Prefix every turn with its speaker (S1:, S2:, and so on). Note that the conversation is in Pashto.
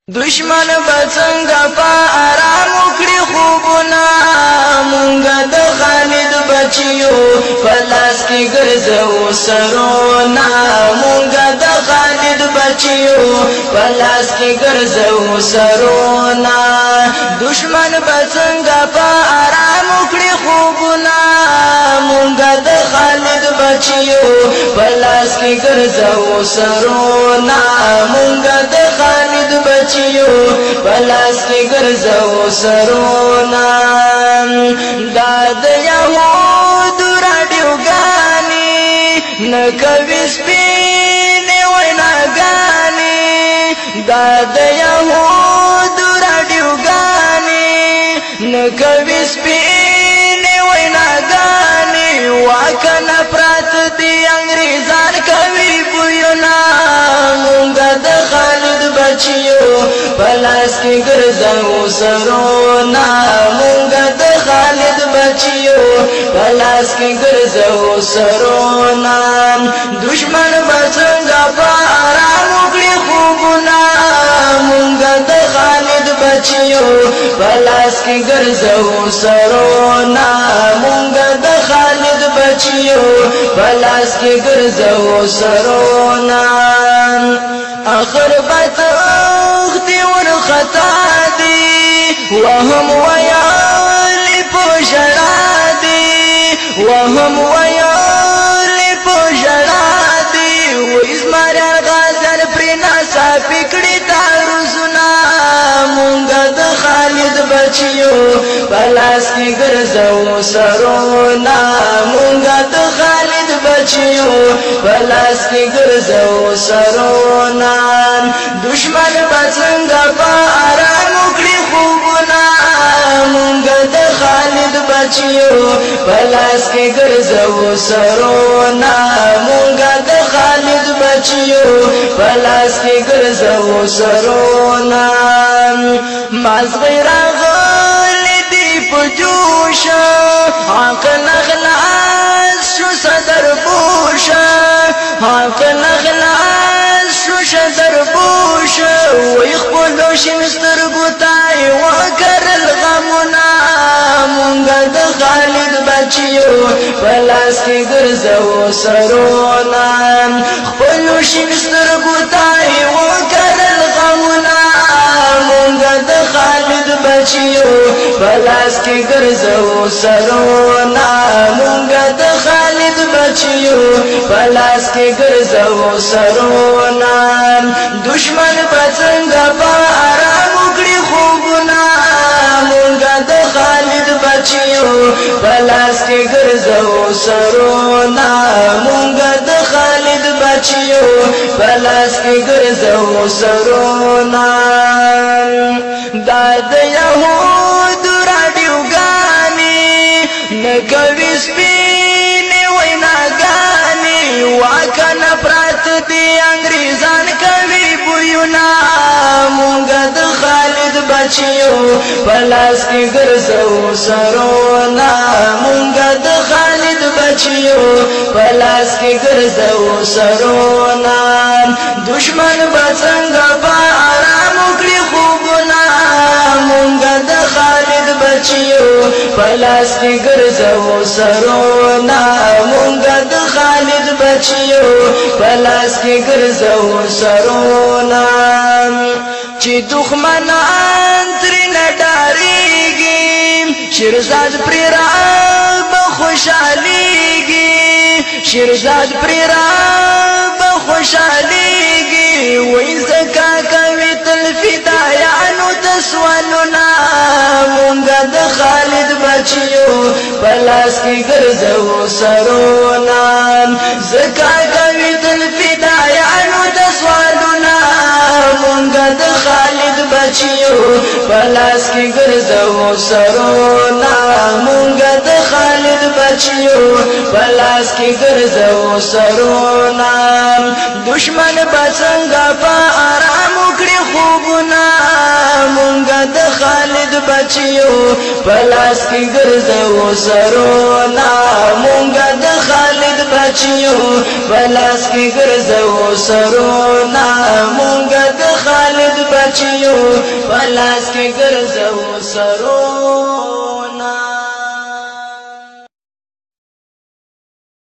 S1: دشمن بڅنګه په آرام وکړي خوبونه مونږه د خالد بچیو پلاس کې ګرځو سرونه مونږه د خالد بچیو پلاس کې ګرځو سرونه دشمن بڅنګه په آرام وکړي خوبونه مونږه د خالد بچیو پلاس کې ګرځو سرونه مونږه د خالد بچیو پلاس کې ګرځو سرونه داد یهود راډیوګانی نکوي سپینې ویناګانی داد یهود راډیوګانی نکوي سپینې ویناګانی واکنه پرات دي انګریزان کوي بویونه مونږه د خالد بچیو پلاس کې ګرځو سرونه مونږه د خالد بچیو پلاس کې ګرځو سرونه دشمن بڅنګه په آرام وکړي خوبونه مونږه د خالد بچیو پلاس کې ګرځو سرونه مونږه د خالد بچیو پلاس کې ګرځو سرونه اخر بتختی ورخطا دی وهم ویالی پوشڑا دی وهم ویالی پوشڑا دی ویزماران غازر پرینا سا پکڑی تاروزنا مونگا د خالد بچیو پلاس کی گرزو سرونا مونگا د خالد بچیو پلاس کی گرزو سرونا دشمن بڅنګه په آرام وکړي خوبونه مونږه د خالد بچیو پلاس کې ګرځو سرونه مونږه د خالد بچیو پلاس کې ګرځو سرونه مازغی راغلی دی په جوش عقل اخلاص شو صدر بوش عقل اخلاص شو صدر بوش وی خپلو شین سترګو ته وکړل غمونه مونږه د خالد بچیو پلاس کې ګرځو سرونه خپلو شین سترګو ته وکړل غمونه مونږه د خالد بچیو پلاس کې ګرځو سرونه مونږه د خالد بچیو پلاس کې ګرځو سرونه دشمن بڅنګه په آرام وکړي خوبونه مونږه د خالد بچیو پلاس کې ګرځو سرونه مونږه د خالد بچیو پلاس کې ګرځو سرونه داد یهود راډیوګانی نکوي سپینې ویناګانی واکنه پرات دي انګریزان کوي بویونه مونږه د خالد بچیو پلاس کې ګرځو سرونه مونږه د خالد بچیو پلاس کې ګرځو سرونه دشمن بڅنګه په آرام وکړي خوبونه مونږه د خالد بچیو پلاس کې ګرځو سرونه مونږه د خالد بچیو پلاس کې ګرځو سرونه چې دښمنان ترې ډارېږي شیرزاد پرې رب خوشحالېږي شیرزاد پرې رب خوشحالېږي وایي ځکه کوي تل فدایانو ته سوالونه مونږه د خالد بچیو پلاس کې ګرځو سرونه ځکه کوي تل فدایانو ته سوالونه مونږه د خالد بچیو پلاس کې ګرځو سرونه مونږه د خالد بچیو پلاس کې ګرځو سرونه دشمن بڅنګه په آرام وکړي خوبونه مونږه د خالد بچیو پلاس کې ګرځو سرونه مونږه د خالد بچیو پلاس کی ګرځو سرونا مونږ د خالد بچیو پلاس کی ګرځو سرونا